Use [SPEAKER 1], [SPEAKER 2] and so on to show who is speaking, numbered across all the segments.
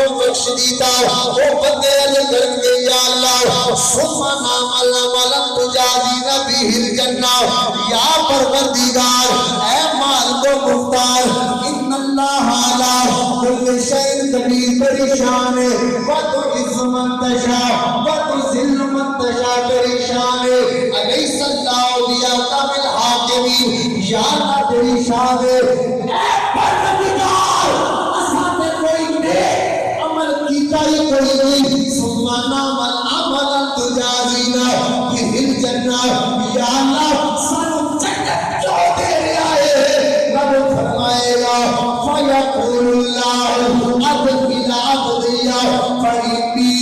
[SPEAKER 1] کو بخش دیتا وہ بندے علی کر کے یا اللہ سبحانہ ملم تجازینا بہر جنہ یا پروردگار اے مالک و مختار ان اللہ علی کل شیء قدیر پریشان ہے وتعز من تشاء وتذل من تشاء پریشان ہے الیس اللہ بیاقم الحاکمین یا اللہ تیری شان ہے اے پروردگار اساں تے کوئی نیک عمل کیتا ہی کوئی نہیں سبحانہ من عمل تجازینا بہر جنہ یا اللہ سانو جنت کیوں دے رہا ہے رب فرمائے گا فیقول اللہ ادخل عبدی فإنی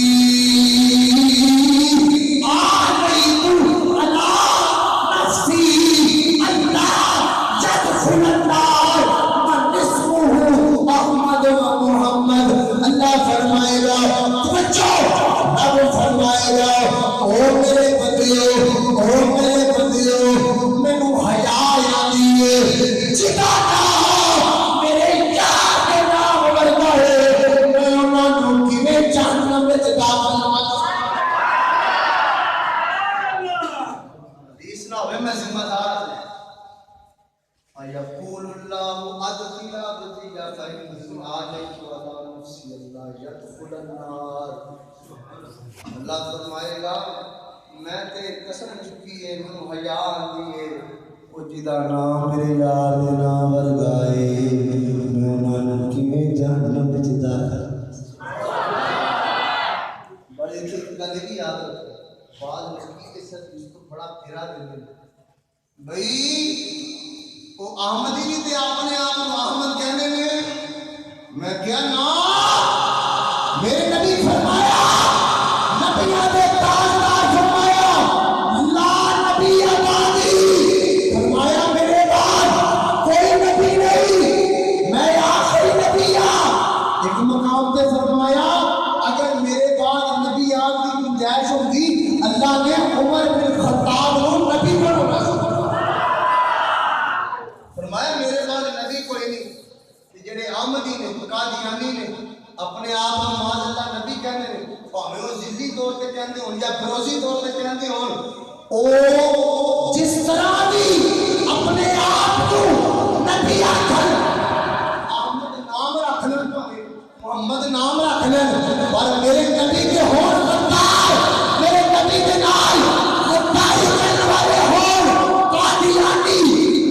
[SPEAKER 1] آنیت علی نفسی اللہ يدخل النار من اسمه احمد و محمد اللہ فرمائے گا توجہ رب فرمائے گا او میرے بندیو مینوں حیا آندی ہے جدا نام میرے یار کے نام ورگا ہے میں انہاں نوں کیویں جہنم وچ داخل حدیث نہ ہوئے میں ذمہ دار یقول اللہ ادخل عبدی فإنی آنیت علی نفسی اللہ يدخل النار اللہ فرمائے گا میں تے قسم چکی ہے منو حیا آندی ہے او جدا نام میرے یار دے نام ورگائے میں انہاں نوں کیویں جہنم وچ داخل بڑی گل کی یاد رکھو بعض لڑکی اس کو بڑا پھیرا دے بھئی وہ احمدی نہیں تے اپنے آپ کو احمد کہنے میں کیا نا میرے نبی فرمایا نبیوں دے تاجدار فرمایا لا نبی آبادی فرمایا میرے بعد کوئی نبی نہیں میں آخری نبی ہوں ایک مقام تے فرمایا اگر میرے بعد نبی آنے کی گنجائش ہوگی اللہ نے عمر بن خطاب کو نبی بنانا فرمایا میرے بعد نبی کوئی نہیں جڑے احمدی نے قادیانی نے اپنے آپ کو معاذ اللہ نبی کہنے نے بھاویں وہ ذلی طور تے کہندے ہون یا فروزی طور تے کہندے ہون او جس طرح بھی اپنے آپ کو نبی آکھن احمد نام رکھ لین بھاویں محمد نام رکھ لین پر میرے نبی کے ہون غدار میرے نبی کے نال غداری کرنے والے ہون قادیانی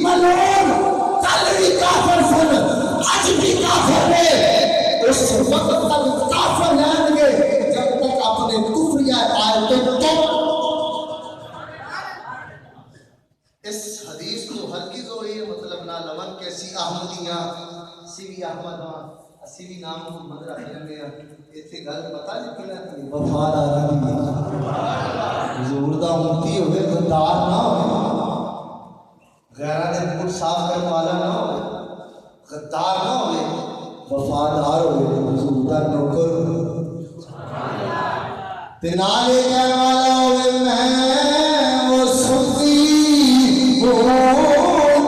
[SPEAKER 1] ملعون کل بھی کافر سن آج بھی کافر ہے اس وقت تک کافر رہیں گے جب تک اپنے کفریہ آیتیں تو اس حدیث کو ہرگز ہوئی مطلب نہ لمن کے سی احمدیاں سی بھی احمد اسی بھی نام محمد رکھ لینے ایتھے گل پتہ نہیں کنا وفادار رہی حضور دا امتی ہوئے غدار نہ ہوئے غیرہ دے منہ صاف کرنے والا نہ ہوئے غدار نہ ہوئے وفادار ہوئے حضور دا نوکر تنالے کہنے والا ہوئے میں وہ سخی وہ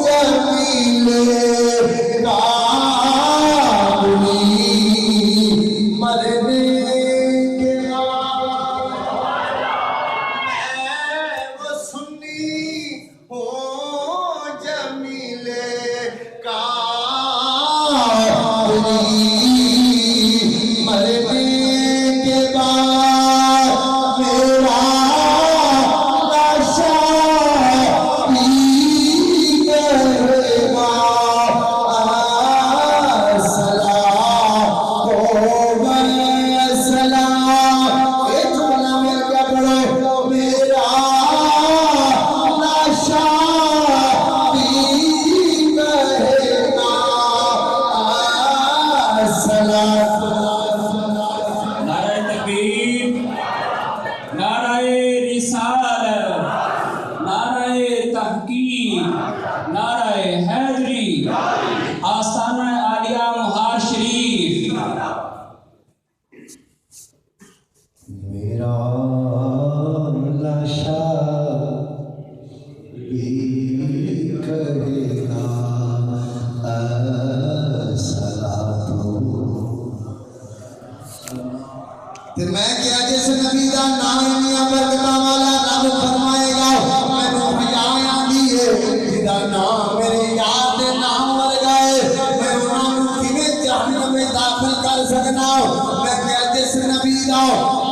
[SPEAKER 1] جمیل کابلی مرنے کے بعد میں وہ سنی وہ جمیل کابلی مرنے کے بعد میرا تے میں کیا جس نبی دا نام انیاں برکتاں والا رب فرمائے گا مینوں حیا آندی ہے جدا نام میرے یار دے نام ورگا ہے میں انہاں نوں کیویں جہنم میں داخل کر سکنا میں کیا جس نبی دا